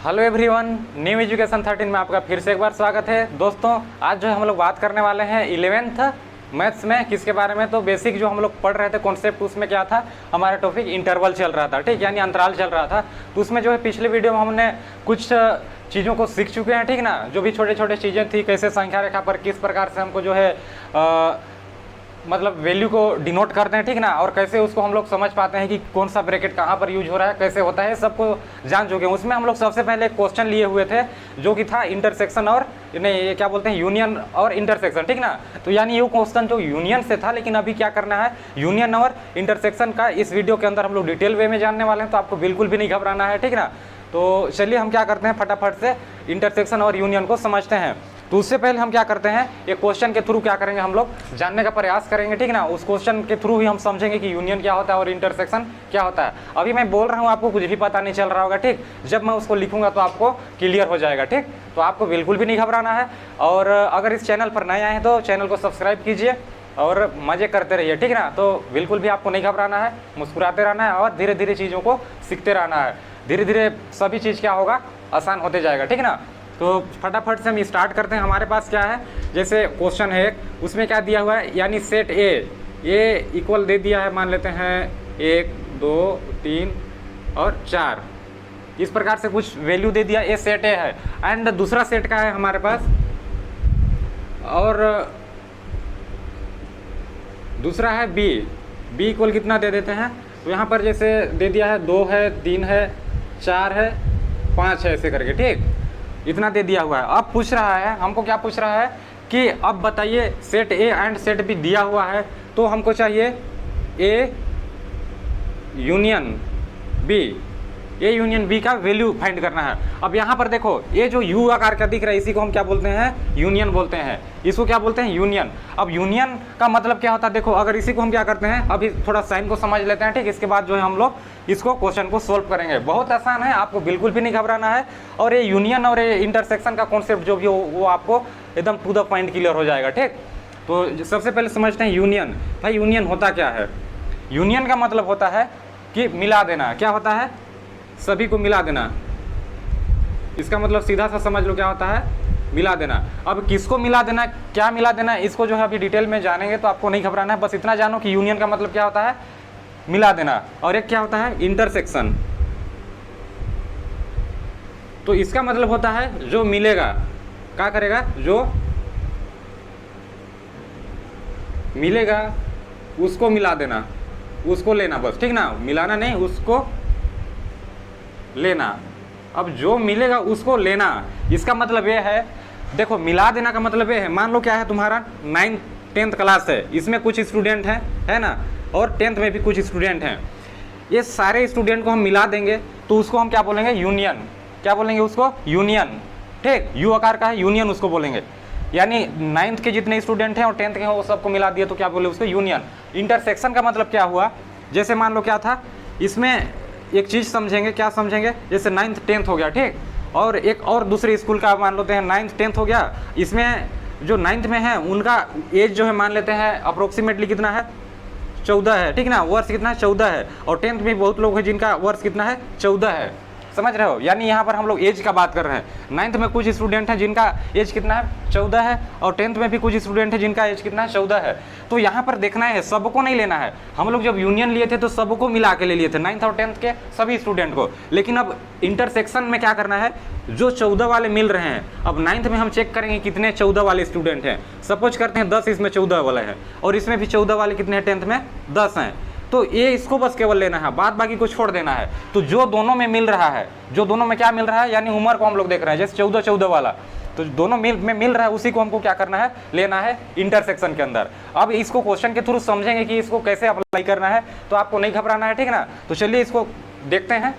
Hello everyone, new education 13 में आपका फिर से एक बार स्वागत है। दोस्तों, आज जो हम लोग बात करने वाले हैं 11th मैथ्स में किसके बारे में, तो बेसिक जो हम लोग पढ़ रहे थे कॉन्सेप्ट, उसमें क्या था, हमारा टॉपिक इंटरवल चल रहा था, ठीक, यानी अंतराल चल रहा था। तो उसमें जो है पिछले वीडियो में हमने कुछ चीज़ों को सीख चुके हैं, ठीक ना, जो भी छोटे छोटे चीज़ें थी, कैसे संख्या रेखा पर किस प्रकार से हमको जो है मतलब वैल्यू को डिनोट करते हैं, ठीक ना, और कैसे उसको हम लोग समझ पाते हैं कि कौन सा ब्रैकेट कहाँ पर यूज हो रहा है, कैसे होता है, सबको जान चुके हैं। उसमें हम लोग सबसे पहले एक क्वेश्चन लिए हुए थे जो कि था इंटरसेक्शन और नहीं, ये क्या बोलते हैं, यूनियन और इंटरसेक्शन, ठीक ना। तो यानी ये क्वेश्चन जो यूनियन से था, लेकिन अभी क्या करना है, यूनियन और इंटरसेक्शन का इस वीडियो के अंदर हम लोग डिटेल वे में जानने वाले हैं, तो आपको बिल्कुल भी नहीं घबराना है, ठीक ना। तो चलिए हम क्या करते हैं, फटाफट से इंटरसेक्शन और यूनियन को समझते हैं। तो उससे पहले हम क्या करते हैं, एक क्वेश्चन के थ्रू क्या करेंगे, हम लोग जानने का प्रयास करेंगे, ठीक ना। उस क्वेश्चन के थ्रू ही हम समझेंगे कि यूनियन क्या होता है और इंटरसेक्शन क्या होता है। अभी मैं बोल रहा हूँ, आपको कुछ भी पता नहीं चल रहा होगा, ठीक। जब मैं उसको लिखूंगा तो आपको क्लियर हो जाएगा, ठीक। तो आपको बिल्कुल भी नहीं घबराना है। और अगर इस चैनल पर नए आए हैं तो चैनल को सब्सक्राइब कीजिए और मज़े करते रहिए, ठीक ना। तो बिल्कुल भी आपको नहीं घबराना है, मुस्कुराते रहना है और धीरे धीरे चीज़ों को सीखते रहना है। धीरे धीरे सभी चीज़ क्या होगा, आसान होते जाएगा, ठीक ना। तो फटाफट से हम स्टार्ट करते हैं। हमारे पास क्या है, जैसे क्वेश्चन है उसमें क्या दिया हुआ है, यानी सेट ए इक्वल दे दिया है, मान लेते हैं 1 2 3 और 4, इस प्रकार से कुछ वैल्यू दे दिया। ये सेट ए है। एंड दूसरा सेट का है हमारे पास, और दूसरा है बी इक्वल कितना दे देते हैं। तो यहाँ पर जैसे दे दिया है 2 है, 3 है, 4 है, 5 है, ऐसे करके, ठीक, इतना दे दिया हुआ है। अब पूछ रहा है, हमको क्या पूछ रहा है कि अब बताइए set A and set B दिया हुआ है, तो हमको चाहिए ए यूनियन बी का वैल्यू फाइंड करना है। अब यहाँ पर देखो, ये जो यू आकार का दिख रहा है, इसी को हम क्या बोलते हैं, यूनियन बोलते हैं। इसको क्या बोलते हैं, यूनियन। अब यूनियन का मतलब क्या होता है, देखो, अगर इसी को हम क्या करते हैं, अभी थोड़ा साइन को समझ लेते हैं, ठीक। इसके बाद जो है हम लोग इसको क्वेश्चन को सोल्व करेंगे। बहुत आसान है, आपको बिल्कुल भी नहीं घबराना है। और ये यूनियन और ये इंटरसेक्शन का कॉन्सेप्ट जो भी हो वो आपको एकदम टू द पॉइंट क्लियर हो जाएगा, ठीक। तो सबसे पहले समझते हैं यूनियन। भाई यूनियन होता क्या है, यूनियन का मतलब होता है कि मिला देना। क्या होता है, सभी को मिला देना। इसका मतलब सीधा सा समझ लो क्या होता है, मिला देना। अब किसको मिला देना, क्या मिला देना, इसको जो है अभी डिटेल में जानेंगे, तो आपको नहीं घबराना है। बस इतना जानो कि यूनियन का मतलब क्या होता है, मिला देना, और एक क्या होता है, इंटरसेक्शन। तो इसका मतलब होता है जो मिलेगा, क्या करेगा, जो मिलेगा उसको मिला देना, उसको लेना, बस, ठीक ना, मिलाना नहीं, उसको लेना। अब जो मिलेगा उसको लेना, इसका मतलब ये है, देखो, मिला देना का मतलब ये है, मान लो क्या है, तुम्हारा 9th 10th क्लास है, इसमें कुछ स्टूडेंट हैं, है ना, और 10th में भी कुछ स्टूडेंट हैं। ये सारे स्टूडेंट को हम मिला देंगे तो उसको हम क्या बोलेंगे, यूनियन। क्या बोलेंगे उसको, यूनियन, ठीक। यू आकार का है, यूनियन उसको बोलेंगे। यानी 9th के जितने स्टूडेंट हैं और 10th के हैं वो सबको मिला दिया, तो क्या बोले उसको, यूनियन। इंटरसेक्शन का मतलब क्या हुआ, जैसे मान लो क्या था, इसमें एक चीज़ समझेंगे, क्या समझेंगे, जैसे 9th 10th हो गया, ठीक, और एक और दूसरे स्कूल का मान लेते हैं 9th 10th हो गया। इसमें जो 9th में है उनका एज जो है मान लेते हैं अप्रोक्सीमेटली कितना है, 14 है, ठीक ना, वर्ष कितना है, 14 है। और 10th में बहुत लोग हैं जिनका वर्ष कितना है, 14 है, समझ रहे हो। यानी यहाँ पर हम लोग एज का बात कर रहे हैं। 9th में कुछ स्टूडेंट हैं जिनका एज कितना है, 14 है, और 10th में भी कुछ स्टूडेंट हैं जिनका एज कितना है, 14 है। तो यहाँ पर देखना है, सबको नहीं लेना है। हम लोग जब यूनियन लिए थे तो सबको मिला के ले लिए थे, 9th और 10th के सभी स्टूडेंट को। लेकिन अब इंटरसेक्शन में क्या करना है, जो 14 वाले मिल रहे हैं, अब 9th में हम चेक करेंगे कितने 14 वाले स्टूडेंट हैं। सपोज करते हैं 10 इसमें 14 वाले हैं, और इसमें भी 14 वाले कितने हैं, 10th में 10 हैं। तो ये इसको बस केवल लेना है, बाद बाकी को छोड़ देना है। तो जो दोनों में मिल रहा है, जो दोनों में क्या मिल रहा है, यानी उम्र को हम लोग देख रहे हैं, जैसे 14 वाला, तो दोनों में मिल रहा है, उसी को हमको क्या करना है, लेना है इंटरसेक्शन के अंदर। अब इसको क्वेश्चन के थ्रू समझेंगे कि इसको कैसे अप्लाई करना है, तो आपको नहीं घबराना है, ठीक ना। तो चलिए इसको देखते हैं।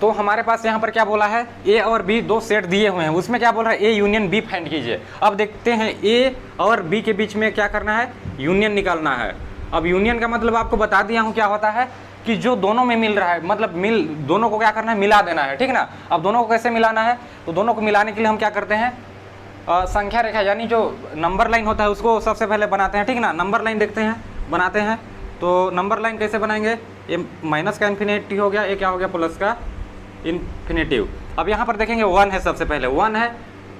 तो हमारे पास यहाँ पर क्या बोला है, ए और बी दो सेट दिए हुए हैं, उसमें क्या बोल रहा है, ए यूनियन बी फाइंड कीजिए। अब देखते हैं ए और बी के बीच में क्या करना है, यूनियन निकालना है। अब यूनियन का मतलब आपको बता दिया हूँ क्या होता है, कि जो दोनों में मिल रहा है, मतलब दोनों को क्या करना है, मिला देना है, ठीक ना। अब दोनों को कैसे मिलाना है, तो दोनों को मिलाने के लिए हम क्या करते हैं, संख्या रेखा यानी जो नंबर लाइन होता है उसको सबसे पहले बनाते हैं, ठीक ना। नंबर लाइन देखते हैं, बनाते हैं। तो नंबर लाइन कैसे बनाएंगे, ये माइनस का इन्फिनेटिव हो गया, ये क्या हो गया प्लस का इन्फिनेटिव। अब यहाँ पर देखेंगे 1 है, सबसे पहले 1 है,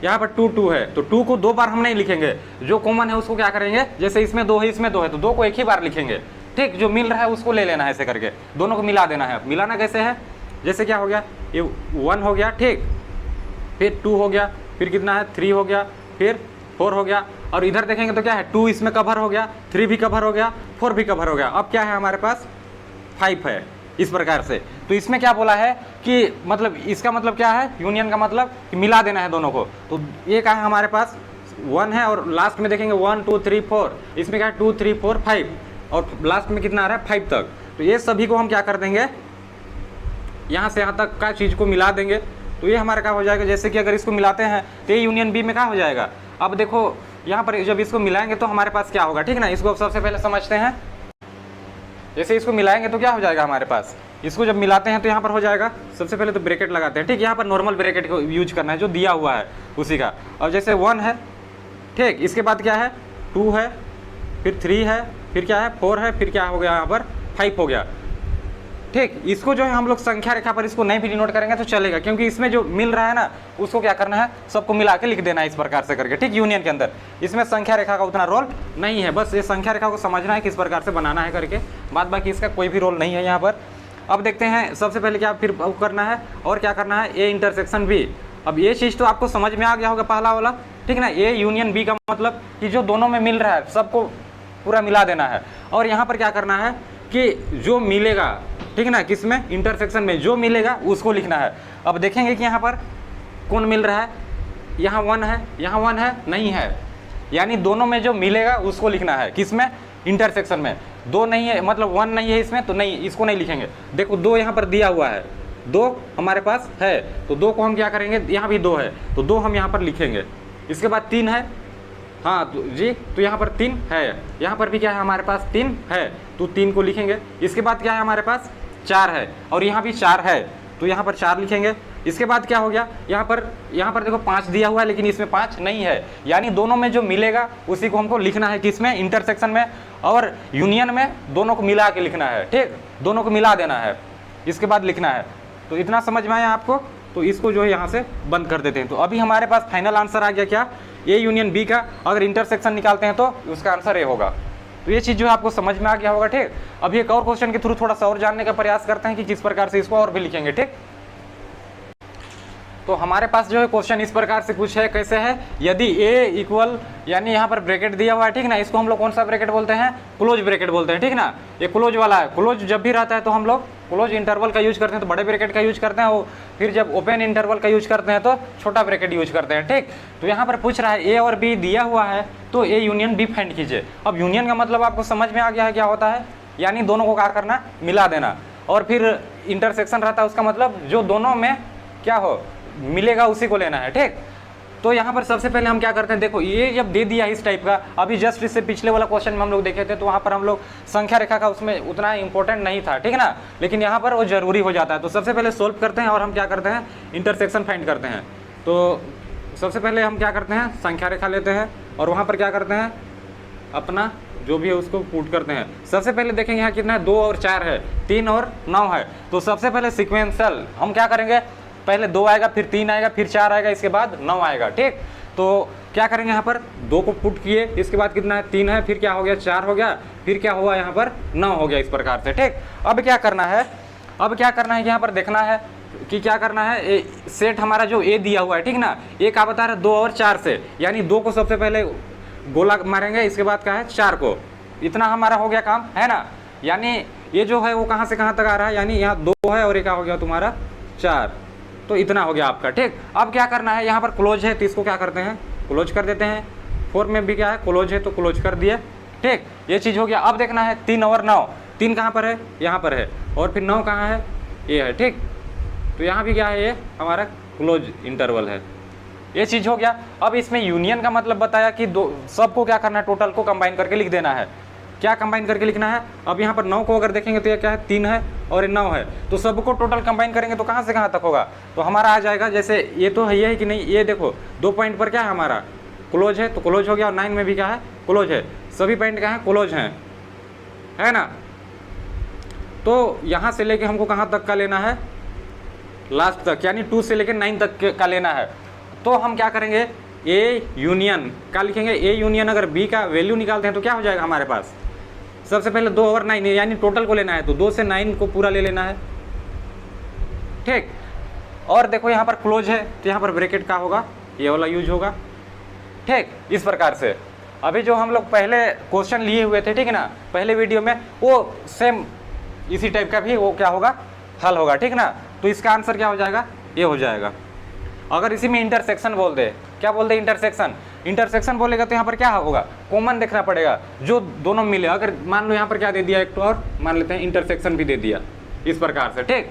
यहाँ पर 2 2 है, तो 2 को 2 बार हम नहीं लिखेंगे, जो कॉमन है उसको क्या करेंगे, जैसे इसमें 2 है इसमें 2 है तो 2 को एक ही बार लिखेंगे, ठीक। जो मिल रहा है उसको ले लेना है, ऐसे करके दोनों को मिला देना है। मिलाना कैसे है, जैसे क्या हो गया, ये 1 हो गया, ठीक, फिर 2 हो गया, फिर कितना है 3 हो गया, फिर 4 हो गया, और इधर देखेंगे तो क्या है 2 इसमें कवर हो गया, 3 भी कवर हो गया, 4 भी कवर हो गया। अब क्या है हमारे पास 5 है, इस प्रकार से। तो इसमें क्या बोला है कि मतलब इसका मतलब क्या है, यूनियन का मतलब कि मिला देना है दोनों को। तो ये क्या है हमारे पास 1 है, और लास्ट में देखेंगे 1 2 3 4, इसमें क्या है 2 3 4 5, और लास्ट में कितना आ रहा है 5 तक। तो ये सभी को हम क्या कर देंगे, यहाँ से यहाँ तक का चीज़ को मिला देंगे, तो ये हमारा क्या हो जाएगा, जैसे कि अगर इसको मिलाते हैं तो ये यूनियन बी में क्या हो जाएगा। अब देखो यहाँ पर जब इसको मिलाएंगे तो हमारे पास क्या होगा, ठीक ना। इसको सबसे पहले समझते हैं, जैसे इसको मिलाएंगे तो क्या हो जाएगा हमारे पास, इसको जब मिलाते हैं तो यहाँ पर हो जाएगा, सबसे पहले तो ब्रैकेट लगाते हैं, ठीक। यहाँ पर नॉर्मल ब्रैकेट को यूज करना है जो दिया हुआ है उसी का। और जैसे 1 है, ठीक, इसके बाद क्या है 2 है, फिर 3 है, फिर क्या है 4 है, फिर क्या हो गया यहाँ पर 5 हो गया, ठीक। इसको जो है हम लोग संख्या रेखा पर इसको नहीं भी डिनोट करेंगे तो चलेगा, क्योंकि इसमें जो मिल रहा है ना उसको क्या करना है, सबको मिला के लिख देना है इस प्रकार से करके, ठीक। यूनियन के अंदर इसमें संख्या रेखा का उतना रोल नहीं है, बस ये संख्या रेखा को समझना है किस प्रकार से बनाना है करके, बाद बाकी इसका कोई भी रोल नहीं है यहाँ पर। अब देखते हैं सबसे पहले क्या फिर करना है, और क्या करना है, ए इंटरसेक्शन बी। अब ये चीज़ तो आपको समझ में आ गया होगा पहला वाला, ठीक ना। ए यूनियन बी का मतलब कि जो दोनों में मिल रहा है सबको पूरा मिला देना है। और यहाँ पर क्या करना है कि जो मिलेगा, ठीक ना, किसमें, इंटरसेक्शन में जो मिलेगा उसको लिखना है। अब देखेंगे कि यहाँ पर कौन मिल रहा है, यहाँ 1 है, यहाँ 1 है, नहीं है, यानी दोनों में जो मिलेगा उसको लिखना है, किसमें, इंटरसेक्शन में। 2 नहीं है, मतलब 1 नहीं है इसमें, तो नहीं, इसको नहीं लिखेंगे। देखो 2 यहाँ पर दिया हुआ है, 2 हमारे पास है, तो 2 को हम क्या करेंगे, यहाँ भी 2 है तो 2 हम यहाँ पर लिखेंगे। इसके बाद 3 है, हाँ तो जी, तो यहाँ पर 3 है, यहाँ पर भी क्या है हमारे पास 3 है, तो 3 को लिखेंगे। इसके बाद क्या है हमारे पास 4 है, और यहाँ भी 4 है, तो यहाँ पर 4 लिखेंगे। इसके बाद क्या हो गया, यहाँ पर देखो 5 दिया हुआ है, लेकिन इसमें 5 नहीं है, यानी दोनों में जो मिलेगा उसी को हमको लिखना है, किसमें, इंटरसेक्शन में। और यूनियन में दोनों को मिला के लिखना है, ठीक, दोनों को मिला देना है, इसके बाद लिखना है। तो इतना समझ में आया आपको, तो इसको जो है यहाँ से बंद कर देते हैं। तो अभी हमारे पास फाइनल आंसर आ गया क्या, ए यूनियन बी का अगर इंटरसेक्शन निकालते हैं तो उसका आंसर ए होगा। तो ये चीज़ जो है आपको समझ में आ गया होगा, ठीक। अभी एक और क्वेश्चन के थ्रू थोड़ा सा और जानने का प्रयास करते हैं कि किस प्रकार से इसको और भी लिखेंगे, ठीक। तो हमारे पास जो है क्वेश्चन इस प्रकार से कुछ है, कैसे है, यदि ए इक्वल, यानी यहाँ पर ब्रैकेट दिया हुआ है, ठीक ना, इसको हम लोग कौन सा ब्रैकेट बोलते हैं, क्लोज ब्रैकेट बोलते हैं, ठीक ना। ये क्लोज वाला है, क्लोज जब भी रहता है तो हम लोग क्लोज इंटरवल का यूज करते हैं, तो बड़े ब्रैकेट का यूज करते हैं, और फिर जब ओपन इंटरवल का यूज करते हैं तो छोटा ब्रैकेट यूज करते हैं, ठीक। तो यहाँ पर पूछ रहा है ए और बी दिया हुआ है, तो ए यूनियन बी फाइंड कीजिए। अब यूनियन का मतलब आपको समझ में आ गया है क्या होता है, यानी दोनों को क्या करना, मिला देना। और फिर इंटरसेक्शन रहता है, उसका मतलब जो दोनों में क्या हो, मिलेगा उसी को लेना है, ठीक। तो यहाँ पर सबसे पहले हम क्या करते हैं, देखो ये जब दे दिया इस टाइप का, अभी जस्ट इससे पिछले वाला क्वेश्चन में हम लोग देखे थे तो वहाँ पर हम लोग संख्या रेखा का उसमें उतना इंपॉर्टेंट नहीं था, ठीक ना, लेकिन यहाँ पर वो जरूरी हो जाता है। तो सबसे पहले सोल्व करते हैं और हम क्या करते हैं, इंटरसेक्शन फाइंड करते हैं। तो सबसे पहले हम क्या करते हैं, संख्या रेखा लेते हैं और वहाँ पर क्या करते हैं, अपना जो भी है उसको पुट करते हैं। सबसे पहले देखेंगे यहाँ कितना है, 2 और 4 है, 3 और 9 है। तो सबसे पहले सिक्वेंशियल हम क्या करेंगे, पहले 2 आएगा, फिर 3 आएगा, फिर 4 आएगा, इसके बाद 9 आएगा, ठीक। तो क्या करेंगे, यहाँ पर 2 को पुट किए, इसके बाद कितना है, 3 है, फिर क्या हो गया, 4 हो गया, फिर क्या हुआ यहाँ पर 9 हो गया, इस प्रकार से, ठीक। अब क्या करना है, यहाँ पर देखना है कि क्या करना है, सेट हमारा जो ए दिया हुआ है, ठीक ना, ए का बता रहा है 2 और 4 से, यानी 2 को सबसे पहले गोला मारेंगे, इसके बाद क्या है 4 को, इतना हमारा हो गया काम, है ना। यानी ये जो है वो कहाँ से कहाँ तक आ रहा है, यानी यहाँ 2 है और ये क्या हो गया तुम्हारा 4, तो इतना हो गया आपका, ठीक। अब क्या करना है, यहाँ पर क्लोज है तो इसको क्या करते हैं, क्लोज कर देते हैं। 4 में भी क्या है, क्लोज है तो क्लोज कर दिए, ठीक, ये चीज़ हो गया। अब देखना है 3 और 9, 3 कहाँ पर है, यहाँ पर है, और फिर 9 कहाँ है, ये है, ठीक। तो यहाँ भी क्या है, ये हमारा क्लोज इंटरवल है, ये चीज़ हो गया। अब इसमें यूनियन का मतलब बताया कि सबको क्या करना है, टोटल को कंबाइन करके लिख देना है। क्या कंबाइन करके लिखना है, अब यहाँ पर 9 को अगर देखेंगे तो ये क्या है, 3 है और 9 है, तो सबको टोटल कंबाइन करेंगे तो कहाँ से कहाँ तक होगा, तो हमारा आ जाएगा, जैसे ये तो है, ये है कि नहीं, ये देखो 2 पॉइंट पर क्या है हमारा क्लोज है, तो क्लोज हो गया, और 9 में भी क्या है, क्लोज है, सभी पॉइंट क्या है, क्लोज हैं, है ना। तो यहाँ से लेके हमको कहाँ तक का लेना है, लास्ट तक, यानी 2 से लेके 9 तक का लेना है। तो हम क्या करेंगे, ए यूनियन क्या लिखेंगे, ए यूनियन अगर बी का वैल्यू निकालते हैं तो क्या हो जाएगा हमारे पास, सबसे पहले 2 और 9 यानी टोटल को लेना है, तो 2 से 9 को पूरा ले लेना है, ठीक। और देखो यहाँ पर क्लोज है तो यहाँ पर ब्रैकेट का होगा, ये वाला यूज होगा, ठीक। इस प्रकार से अभी जो हम लोग पहले क्वेश्चन लिए हुए थे, ठीक है ना, पहले वीडियो में, वो सेम इसी टाइप का भी वो क्या होगा, हल होगा, ठीक ना। तो इसका आंसर क्या हो जाएगा, ये हो जाएगा। अगर इसी में इंटरसेक्शन बोल दे, क्या बोल दे, इंटरसेक्शन, इंटरसेक्शन बोलेगा तो यहाँ पर क्या होगा, कॉमन देखना पड़ेगा जो दोनों मिले। अगर मान लो यहाँ पर क्या दे दिया, एक तो और मान लेते हैं इंटरसेक्शन भी दे दिया, इस प्रकार से, ठीक।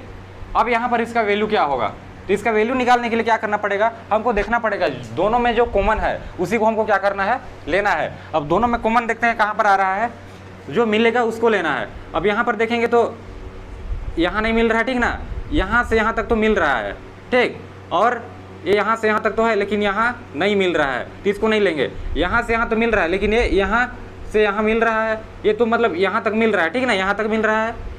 अब यहाँ पर इसका वैल्यू क्या होगा, तो इसका वैल्यू निकालने के लिए क्या करना पड़ेगा, हमको देखना पड़ेगा दोनों में जो कॉमन है उसी को हमको क्या करना है, लेना है। अब दोनों में कॉमन देखते हैं कहाँ पर आ रहा है, जो मिलेगा उसको लेना है। अब यहाँ पर देखेंगे तो यहाँ नहीं मिल रहा है, ठीक ना, यहाँ से यहाँ तक तो मिल रहा है, ठीक। और ये यहाँ से यहाँ तक तो है लेकिन यहाँ नहीं मिल रहा है, तो इसको नहीं लेंगे। यहाँ से यहाँ तो मिल रहा है लेकिन ये यहाँ से यहाँ मिल रहा है, ये तो मतलब यहाँ तक मिल रहा है, ठीक ना, यहाँ तक मिल रहा है।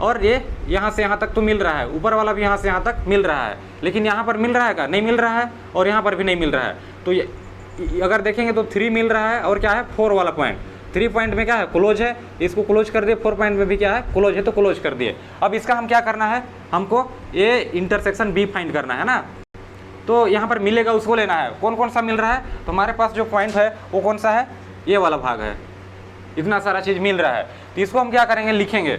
और ये यहाँ से यहाँ तक तो मिल रहा है, ऊपर वाला भी यहाँ से यहाँ तक मिल रहा है, लेकिन यहाँ पर मिल रहा है क्या, नहीं मिल रहा है, और यहाँ पर भी नहीं मिल रहा है। तो ये अगर देखेंगे तो 3 मिल रहा है, और क्या है 4 वाला पॉइंट, 3 पॉइंट में क्या है, क्लोज है, इसको क्लोज कर दिए। 4 पॉइंट में भी क्या है, क्लोज है, तो क्लोज कर दिए। अब इसका हम क्या करना है, हमको ए इंटरसेक्शन बी फाइंड करना है ना। तो यहाँ पर मिलेगा उसको लेना है, कौन कौन सा मिल रहा है, तो हमारे पास जो पॉइंट है वो कौन सा है, ये वाला भाग है, इतना सारा चीज़ मिल रहा है। तो इसको हम क्या करेंगे, लिखेंगे,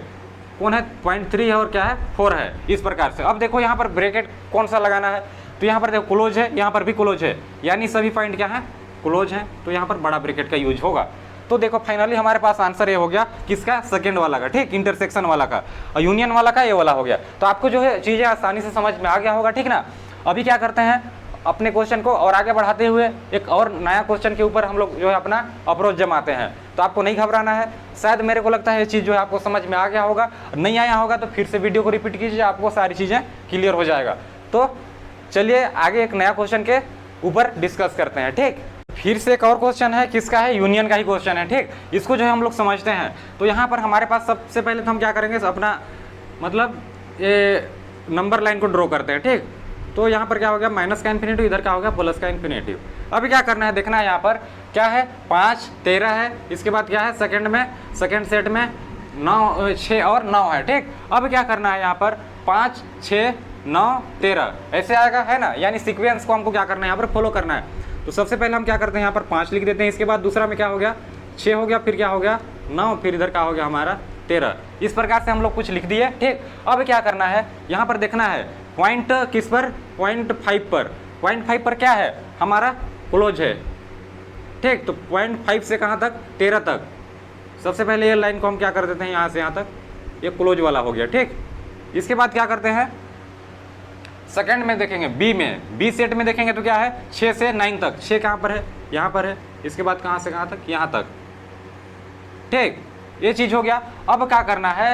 कौन है, 0.3 है और क्या है 4 है, इस प्रकार से। अब देखो यहाँ पर ब्रैकेट कौन सा लगाना है, तो यहाँ पर देखो क्लोज है, यहाँ पर भी क्लोज है, यानी सभी पॉइंट क्या है, क्लोज है, तो यहाँ पर बड़ा ब्रैकेट का यूज होगा। तो देखो फाइनली हमारे पास आंसर ये हो गया, किसका, सेकंड वाला का, ठीक, इंटरसेक्शन वाला का, और यूनियन वाला का ये वाला हो गया। तो आपको जो है चीज़ें आसानी से समझ में आ गया होगा, ठीक ना। अभी क्या करते हैं, अपने क्वेश्चन को और आगे बढ़ाते हुए एक और नया क्वेश्चन के ऊपर हम लोग जो है अपना अप्रोच जमाते हैं। तो आपको नहीं घबराना है, शायद मेरे को लगता है ये चीज़ जो है आपको समझ में आ गया होगा, नहीं आया होगा तो फिर से वीडियो को रिपीट कीजिए, आपको सारी चीज़ें क्लियर हो जाएगा। तो चलिए आगे एक नया क्वेश्चन के ऊपर डिस्कस करते हैं, ठीक। फिर से एक और क्वेश्चन है, किसका है, यूनियन का ही क्वेश्चन है, ठीक। इसको जो है हम लोग समझते हैं। तो यहाँ पर हमारे पास सबसे पहले तो हम क्या करेंगे, अपना मतलब ये नंबर लाइन को ड्रॉ करते हैं, ठीक। तो यहाँ पर क्या हो गया, माइनस का इन्फिनेटिव, इधर क्या हो गया, प्लस का इन्फिनेटिव। अभी क्या करना है, देखना है यहाँ पर क्या है, 5 13 है, इसके बाद क्या है, सेकंड सेट में 9 6 और 9 है, ठीक। अब क्या करना है यहाँ पर 5 6 9 13 ऐसे आएगा, है ना, यानी सीक्वेंस को हमको क्या करना है, यहाँ पर फॉलो करना है। तो सबसे पहले हम क्या करते हैं, यहाँ पर 5 लिख देते हैं, इसके बाद दूसरा में क्या हो गया, 6 हो गया, फिर क्या हो गया 9, फिर इधर क्या हो गया हमारा 13। इस प्रकार से हम लोग कुछ लिख दिए, ठीक। अब क्या करना है, यहाँ पर देखना है पॉइंट किस पर, 0.5 पर, 0.5 पर क्या है हमारा, क्लोज है, ठीक। तो 0.5 से कहाँ तक, 13 तक। सबसे पहले ये लाइन को हम क्या कर देते हैं, यहाँ से यहाँ तक, ये क्लोज वाला हो गया, ठीक। इसके बाद क्या करते हैं, सेकंड में देखेंगे, बी सेट में देखेंगे तो क्या है, 6 से 9 तक। 6 कहाँ पर है, यहाँ पर है, इसके बाद कहाँ से कहाँ तक, यहाँ तक, ठीक। ये चीज़ हो गया। अब क्या करना है,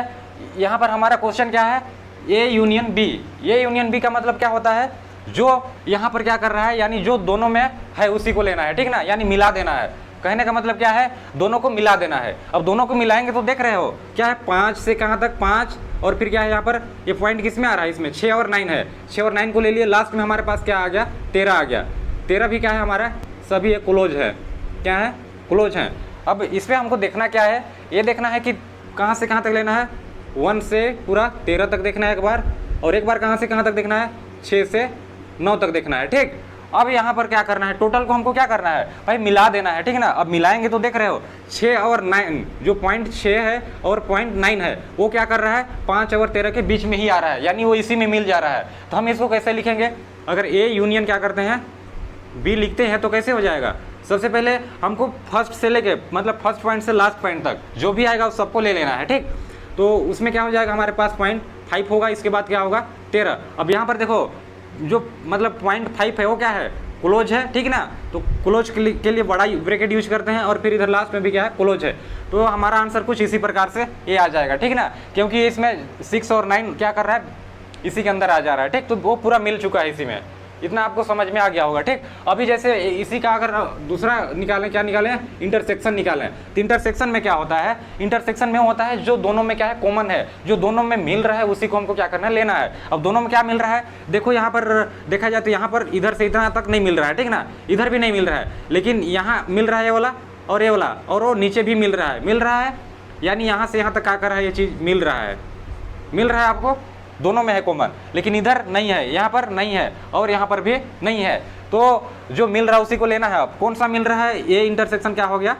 यहाँ पर हमारा क्वेश्चन क्या है, ए यूनियन बी। ये यूनियन बी का मतलब क्या होता है, जो यहाँ पर क्या कर रहा है, यानी जो दोनों में है उसी को लेना है, ठीक ना, यानी मिला देना है। कहने का मतलब क्या है, दोनों को मिला देना है। अब दोनों को मिलाएंगे तो देख रहे हो क्या है, 5 से कहाँ तक, 5, और फिर क्या है यहाँ पर, ये पॉइंट किस में आ रहा है, इसमें 6 और 9 है, 6 और 9 को ले लिए, लास्ट में हमारे पास क्या आ गया, 13 आ गया। 13 भी क्या है हमारा, सभी ये क्लोज है, क्या है, क्लोज है। अब इस पर हमको देखना क्या है, ये देखना है कि कहाँ से कहाँ तक लेना है, 1 से पूरा 13 तक देखना है एक बार, और एक बार कहाँ से कहाँ तक देखना है, 6 से 9 तक देखना है, ठीक। अब यहाँ पर क्या करना है, टोटल को हमको क्या करना है भाई, मिला देना है, ठीक है ना। अब मिलाएंगे तो देख रहे हो 6 और 9, जो पॉइंट 6 है और पॉइंट 9 है वो क्या कर रहा है, 5 और 13 के बीच में ही आ रहा है, यानी वो इसी में मिल जा रहा है। तो हम इसको कैसे लिखेंगे, अगर ए यूनियन क्या करते हैं, बी लिखते हैं तो कैसे हो जाएगा, सबसे पहले हमको फर्स्ट से लेके मतलब फर्स्ट पॉइंट से लास्ट पॉइंट तक जो भी आएगा उस सबको ले लेना है, ठीक। तो उसमें क्या हो जाएगा, हमारे पास 0.5 होगा, इसके बाद क्या होगा 13। अब यहाँ पर देखो जो मतलब 0.5 है वो क्या है, क्लोज है, ठीक ना। तो क्लोज के लिए बड़ा ब्रैकेट यूज करते हैं, और फिर इधर लास्ट में भी क्या है, क्लोज है। तो हमारा आंसर कुछ इसी प्रकार से ये आ जाएगा, ठीक ना, क्योंकि इसमें 6 और 9 क्या कर रहा है, इसी के अंदर आ जा रहा है, ठीक। तो वो पूरा मिल चुका है इसी में, इतना आपको समझ में आ गया होगा। ठीक, अभी जैसे इसी का अगर दूसरा निकालें, क्या निकालें, इंटरसेक्शन निकालें। तो इंटरसेक्शन में क्या होता है, इंटरसेक्शन में होता है जो दोनों में क्या है, कॉमन है, जो दोनों में मिल रहा है उसी को हमको क्या करना है, लेना है। अब दोनों में क्या मिल रहा है, देखो यहाँ पर देखा जाए तो यहाँ पर इधर से इतना तक नहीं मिल रहा है, ठीक ना, इधर भी नहीं मिल रहा है, लेकिन यहाँ मिल रहा है ये वाला और ये वाला, और वो नीचे भी मिल रहा है, यानी यहाँ से यहाँ तक क्या कर रहा है, ये चीज़ मिल रहा है आपको, दोनों में है कॉमन, लेकिन इधर नहीं है, यहाँ पर नहीं है और यहाँ पर भी नहीं है। तो जो मिल रहा है उसी को लेना है। अब कौन सा मिल रहा है, ये इंटरसेक्शन क्या हो गया,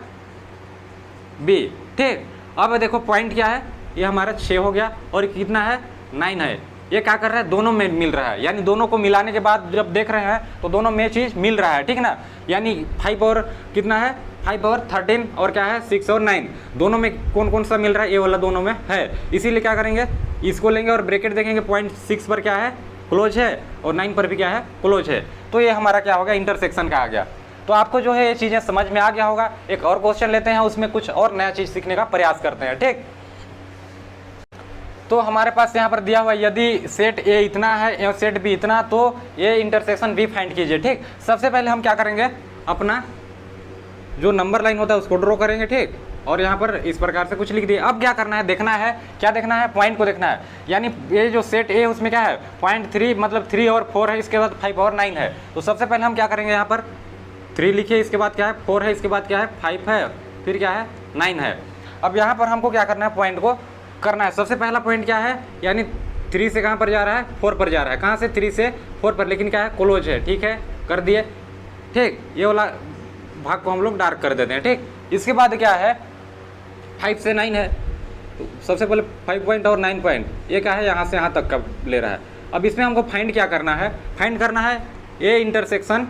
बी। ठीक, अब देखो पॉइंट क्या है, ये हमारा 6 हो गया और कितना है, 9 है। ये क्या कर रहा है, दोनों में मिल रहा है, यानी दोनों को मिलाने के बाद जब देख रहे हैं तो दोनों में चीज़ मिल रहा है, ठीक ना। यानी 5 और कितना है, 5 और 13 और क्या है 6 और 9, दोनों में कौन कौन सा मिल रहा है, ये वाला दोनों में है। इसीलिए क्या करेंगे, इसको लेंगे और ब्रैकेट देखेंगे, पॉइंट 6 पर क्या है, क्लोज है, और 9 पर भी क्या है, क्लोज है। तो ये हमारा क्या होगा, इंटरसेक्शन का आ गया। तो आपको जो है ये चीज़ें समझ में आ गया होगा। एक और क्वेश्चन लेते हैं, उसमें कुछ और नया चीज़ सीखने का प्रयास करते हैं। ठीक, तो हमारे पास यहाँ पर दिया हुआ है, यदि सेट ए इतना है और सेट बी इतना, तो ये इंटरसेक्शन बी फाइंड कीजिए। ठीक, सबसे पहले हम क्या करेंगे, अपना जो नंबर लाइन होता है उसको ड्रॉ करेंगे। ठीक, और यहाँ पर इस प्रकार से कुछ लिख दिए। अब क्या करना है, देखना है, क्या देखना है, पॉइंट को देखना है। यानी ये जो सेट ए उसमें क्या है, पॉइंट 3, मतलब 3 और 4 है, इसके बाद 5 और 9 है। तो सबसे पहले हम क्या करेंगे, यहाँ पर 3 लिखिए, इसके बाद क्या है, 4 है, इसके बाद क्या है, 5 है, फिर क्या है, 9 है। अब यहाँ पर हमको क्या करना है, पॉइंट को करना है। सबसे पहला पॉइंट क्या है, यानी 3 से कहाँ पर जा रहा है, 4 पर जा रहा है। कहाँ से, 3 से 4 पर, लेकिन क्या है, क्लोज है। ठीक है, कर दिए। ठीक, ये वाला भाग को हम लोग डार्क कर देते हैं। ठीक, इसके बाद क्या है, 5 से 9 है, तो सबसे पहले 5 पॉइंट और 9 पॉइंट, ये क्या है, यहाँ से यहाँ तक का ले रहा है। अब इसमें हमको फाइंड क्या करना है, फाइंड करना है ए इंटरसेक्शन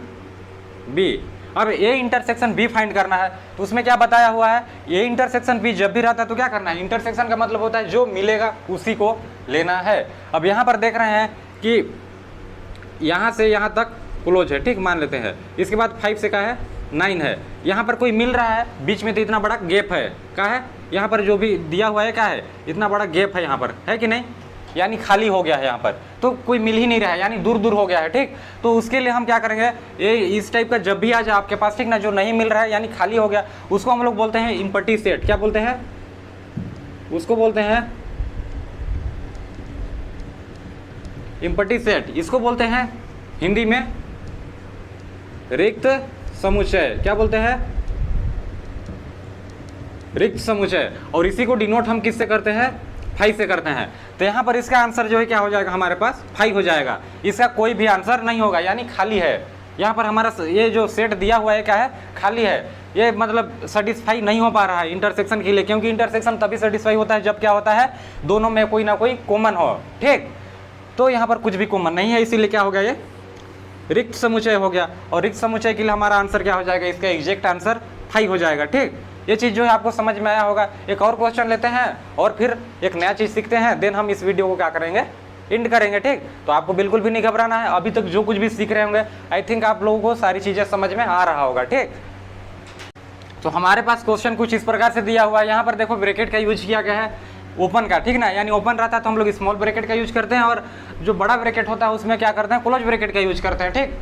बी। अब ए इंटरसेक्शन बी फाइंड करना है, तो उसमें क्या बताया हुआ है, ए इंटरसेक्शन बी जब भी रहता है तो क्या करना है, इंटरसेक्शन का मतलब होता है जो मिलेगा उसी को लेना है। अब यहाँ पर देख रहे हैं कि यहाँ से यहाँ तक क्लोज है, ठीक, मान लेते हैं। इसके बाद 5 से क्या है, 9 है, यहाँ पर कोई मिल रहा है, बीच में तो इतना बड़ा गैप है, क्या है, यहाँ पर जो भी दिया हुआ है क्या है, इतना बड़ा गैप है यहाँ पर, है कि नहीं, यानी खाली हो गया है यहाँ पर, तो कोई मिल ही नहीं रहा है, यानी दूर दूर हो गया है। ठीक, तो उसके लिए हम क्या करेंगे, ये इस टाइप का जब भी आ जाए आपके पास, ठीक ना, जो नहीं मिल रहा है यानी खाली हो गया, उसको हम लोग बोलते हैं इम्पटी सेट। क्या बोलते हैं, उसको बोलते हैं इम्पटी सेट। इसको बोलते हैं हिंदी में रिक्त समुच्चय। क्या बोलते हैं, रिक्त समुच्चय। और इसी को डिनोट हम किससे करते हैं, 5 से करते हैं। तो यहाँ पर इसका आंसर जो है क्या हो जाएगा, हमारे पास 5 हो जाएगा। इसका कोई भी आंसर नहीं होगा, यानी खाली है। यहाँ पर हमारा ये जो सेट दिया हुआ है क्या है, खाली है। ये मतलब सेटिस्फाई नहीं हो पा रहा है इंटरसेक्शन के लिए, क्योंकि इंटरसेक्शन तभी सेटिस्फाई होता है जब क्या होता है, दोनों में कोई ना कोई कॉमन हो। ठीक, तो यहाँ पर कुछ भी कॉमन नहीं है, इसीलिए क्या हो गया, ये रिक्त समुच्चय हो गया। और रिक्त समुच्चय के लिए हमारा आंसर क्या हो जाएगा, इसका एग्जैक्ट आंसर 5 हो जाएगा। ठीक, ये चीज़ जो है आपको समझ में आया होगा। एक और क्वेश्चन लेते हैं और फिर एक नया चीज़ सीखते हैं, देन हम इस वीडियो को क्या करेंगे, एंड करेंगे। ठीक, तो आपको बिल्कुल भी नहीं घबराना है। अभी तक जो कुछ भी सीख रहे होंगे, आई थिंक आप लोगों को सारी चीज़ें समझ में आ रहा होगा। ठीक, तो हमारे पास क्वेश्चन कुछ इस प्रकार से दिया हुआ है। यहाँ पर देखो ब्रैकेट का यूज किया गया है, ओपन का, ठीक ना, यानी ओपन रहता है तो हम लोग स्मॉल ब्रैकेट का यूज करते हैं, और जो बड़ा ब्रैकेट होता है उसमें क्या करते हैं, क्लोज ब्रैकेट का यूज करते हैं। ठीक,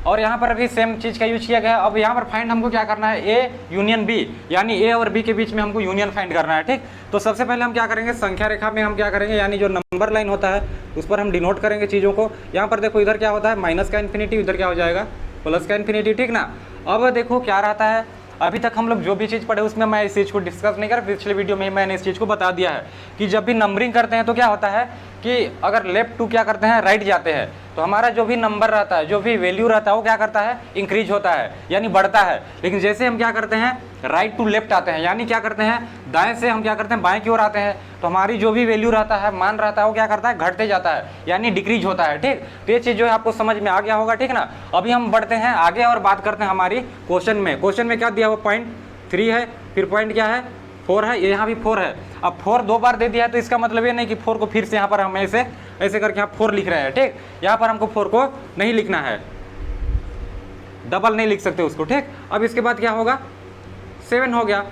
और यहाँ पर भी सेम चीज़ का यूज किया गया है। अब यहाँ पर फाइंड हमको क्या करना है, ए यूनियन बी, यानी ए और बी के बीच में हमको यूनियन फाइंड करना है। ठीक, तो सबसे पहले हम क्या करेंगे, संख्या रेखा में हम क्या करेंगे, यानी जो नंबर लाइन होता है उस पर हम डिनोट करेंगे चीज़ों को। यहाँ पर देखो इधर क्या होता है, माइनस का इन्फिनिटी, इधर क्या हो जाएगा, प्लस का इन्फिनिटी। ठीक ना, अब देखो क्या रहता है, अभी तक हम लोग जो भी चीज़ पढ़े उसमें मैं इस चीज़ को डिस्कस नहीं कर, पिछले वीडियो में मैंने इस चीज़ को बता दिया है कि जब भी नंबरिंग करते हैं तो क्या होता है कि अगर लेफ्ट टू क्या करते हैं, राइट जाते हैं, तो हमारा जो भी नंबर रहता है, जो भी वैल्यू रहता है वो क्या करता है, इंक्रीज होता है, यानी बढ़ता है। लेकिन जैसे हम क्या करते हैं, राइट टू लेफ्ट आते हैं, यानी क्या करते हैं, दाएं से हम क्या करते हैं, बाएं की ओर आते हैं, तो हमारी जो भी वैल्यू रहता है, मान रहता है, वो क्या करता है, घटते जाता है, यानी डिक्रीज होता है। ठीक, तो ये चीज़ जो है आपको समझ में आ गया होगा। ठीक ना, अभी हम बढ़ते हैं आगे और बात करते हैं हमारी क्वेश्चन में। क्वेश्चन में क्या दिया हुआ, पॉइंट 3 है, फिर पॉइंट क्या है, 4 है, यहाँ भी 4 है। अब 4 2 बार दे दिया है, तो इसका मतलब ये नहीं कि 4 को फिर से यहाँ पर हम ऐसे करके यहाँ 4 लिख रहे हैं। ठीक, यहाँ पर हमको 4 को नहीं लिखना है, डबल नहीं लिख सकते उसको। ठीक, अब इसके बाद क्या होगा, 7 हो गया।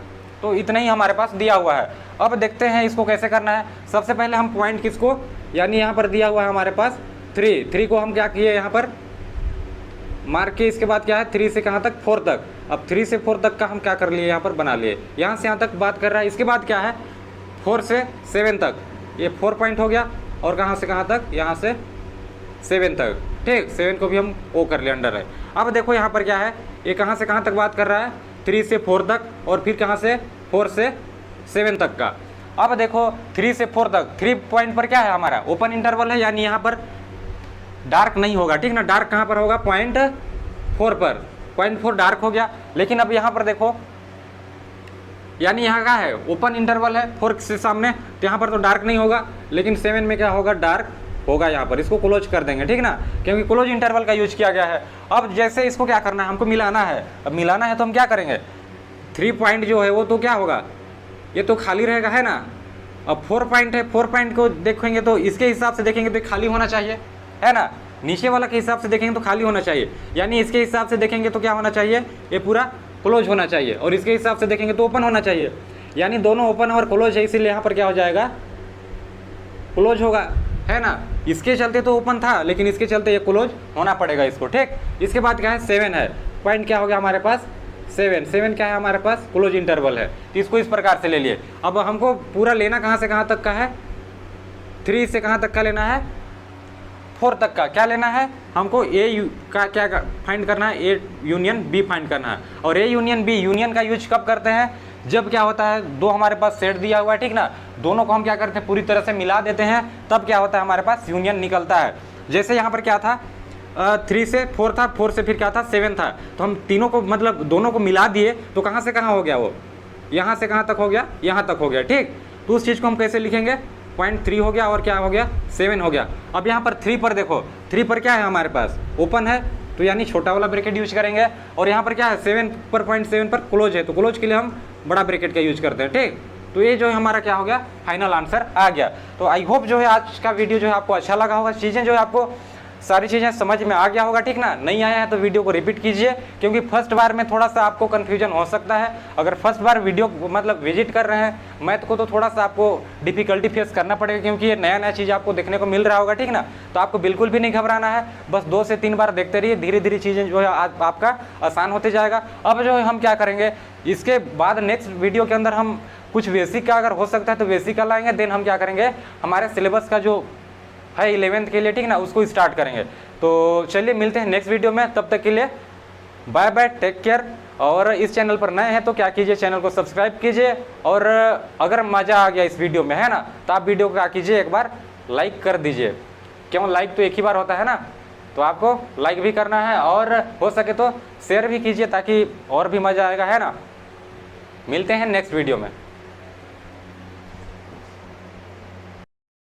तो इतना ही हमारे पास दिया हुआ है। अब देखते हैं इसको कैसे करना है। सबसे पहले हम पॉइंट किसको, यानी यहाँ पर दिया हुआ है हमारे पास 3 को हम क्या किए, यहाँ पर मार्क के इसके बाद क्या है 3 से कहाँ तक 4 तक। अब 3 से 4 तक का हम क्या कर लिए यहाँ पर बना लिए, यहाँ से यहाँ तक बात कर रहा है। इसके बाद क्या है 4 से 7 तक, ये 4 पॉइंट हो गया, और कहाँ से कहाँ तक, यहाँ से 7 तक, ठीक। 7 को भी हम ओ कर लिया, अंडर है। अब देखो यहाँ पर क्या है, ये कहाँ से कहाँ तक बात कर रहा है 3 से 4 तक, और फिर कहाँ से 4 से 7 तक का। अब देखो 3 से 4 तक 3 पॉइंट पर क्या है हमारा ओपन इंटरवल है, यानी यहाँ पर डार्क नहीं होगा, ठीक ना। डार्क कहाँ पर होगा पॉइंट 4 पर, पॉइंट 4 डार्क हो गया। लेकिन अब यहाँ पर देखो, यानी यहाँ का है ओपन इंटरवल है 4 से सामने, तो यहाँ पर तो डार्क नहीं होगा, लेकिन 7 में क्या होगा डार्क होगा। यहाँ पर इसको क्लोज कर देंगे, ठीक ना, क्योंकि क्लोज इंटरवल का यूज किया गया है। अब जैसे इसको क्या करना है, हमको मिलाना है। अब मिलाना है तो हम क्या करेंगे, 3 पॉइंट जो है वो तो क्या होगा, ये तो खाली रहेगा, है ना। अब 4 पॉइंट है, 4 पॉइंट को देखेंगे तो इसके हिसाब से देखेंगे तो खाली होना चाहिए, है ना। नीचे वाला के हिसाब से देखेंगे तो खाली होना चाहिए, यानी इसके हिसाब से देखेंगे तो क्या होना चाहिए, ये पूरा क्लोज होना चाहिए, और इसके हिसाब से देखेंगे तो ओपन होना चाहिए, यानी दोनों ओपन और क्लोज है, इसीलिए यहाँ पर क्या हो जाएगा क्लोज होगा, है ना। इसके चलते तो ओपन था, लेकिन इसके चलते ये क्लोज होना पड़ेगा इसको, ठीक। इसके बाद क्या है 7 है, पॉइंट क्या हो गया हमारे पास 7 क्या है हमारे पास क्लोज इंटरवल है, तो इसको इस प्रकार से ले लिए। अब हमको पूरा लेना कहाँ से कहाँ तक का है, 3 से कहाँ तक का लेना है 4 तक का। क्या लेना है हमको ए का क्या फाइंड करना है, ए यूनियन बी फाइंड करना है। और ए यूनियन बी, यूनियन का यूज कब करते हैं, जब क्या होता है दो हमारे पास सेट दिया हुआ है, ठीक ना, दोनों को हम क्या करते हैं पूरी तरह से मिला देते हैं, तब क्या होता है हमारे पास यूनियन निकलता है। जैसे यहाँ पर क्या था 3 से 4 था, 4 से फिर क्या था 7 था, तो हम तीनों को मतलब दोनों को मिला दिए तो कहाँ से कहाँ हो गया वो, यहाँ से कहाँ तक हो गया, यहाँ तक हो गया, ठीक। तो उस चीज़ को हम कैसे लिखेंगे, 0.3 हो गया और क्या हो गया 7 हो गया। अब यहाँ पर 3 पर देखो, 3 पर क्या है हमारे पास ओपन है, तो यानी छोटा वाला ब्रैकेट यूज करेंगे, और यहाँ पर क्या है 7 पर 0.7 पर क्लोज है, तो क्लोज के लिए हम बड़ा ब्रैकेट का यूज करते हैं, ठीक। तो ये जो है हमारा क्या हो गया फाइनल आंसर आ गया। तो आई होप जो है आज का वीडियो जो है आपको अच्छा लगा होगा, चीज़ें जो है आपको सारी चीज़ें समझ में आ गया होगा, ठीक ना। नहीं आया है तो वीडियो को रिपीट कीजिए, क्योंकि फर्स्ट बार में थोड़ा सा आपको कन्फ्यूजन हो सकता है। अगर फर्स्ट बार वीडियो मतलब विजिट कर रहे हैं मैथ को, तो थोड़ा सा आपको डिफिकल्टी फेस करना पड़ेगा, क्योंकि ये नया नया चीज़ आपको देखने को मिल रहा होगा, ठीक ना। तो आपको बिल्कुल भी नहीं घबराना है, बस 2 से 3 बार देखते रहिए, धीरे धीरे चीज़ें जो है आपका आसान होते जाएगा। अब जो है हम क्या करेंगे, इसके बाद नेक्स्ट वीडियो के अंदर हम कुछ बेसिक का अगर हो सकता है तो बेसिक का लाएंगे, देन हम क्या करेंगे हमारे सिलेबस का जो है 11th के लिए, ठीक ना, उसको स्टार्ट करेंगे। तो चलिए मिलते हैं नेक्स्ट वीडियो में, तब तक के लिए बाय बाय, टेक केयर। और इस चैनल पर नए हैं तो क्या कीजिए, चैनल को सब्सक्राइब कीजिए, और अगर मज़ा आ गया इस वीडियो में, है ना, तो आप वीडियो को क्या कीजिए एक बार लाइक कर दीजिए, क्यों लाइक तो एक ही बार होता है ना, तो आपको लाइक भी करना है, और हो सके तो शेयर भी कीजिए, ताकि और भी मज़ा आएगा, है ना। मिलते हैं नेक्स्ट वीडियो में।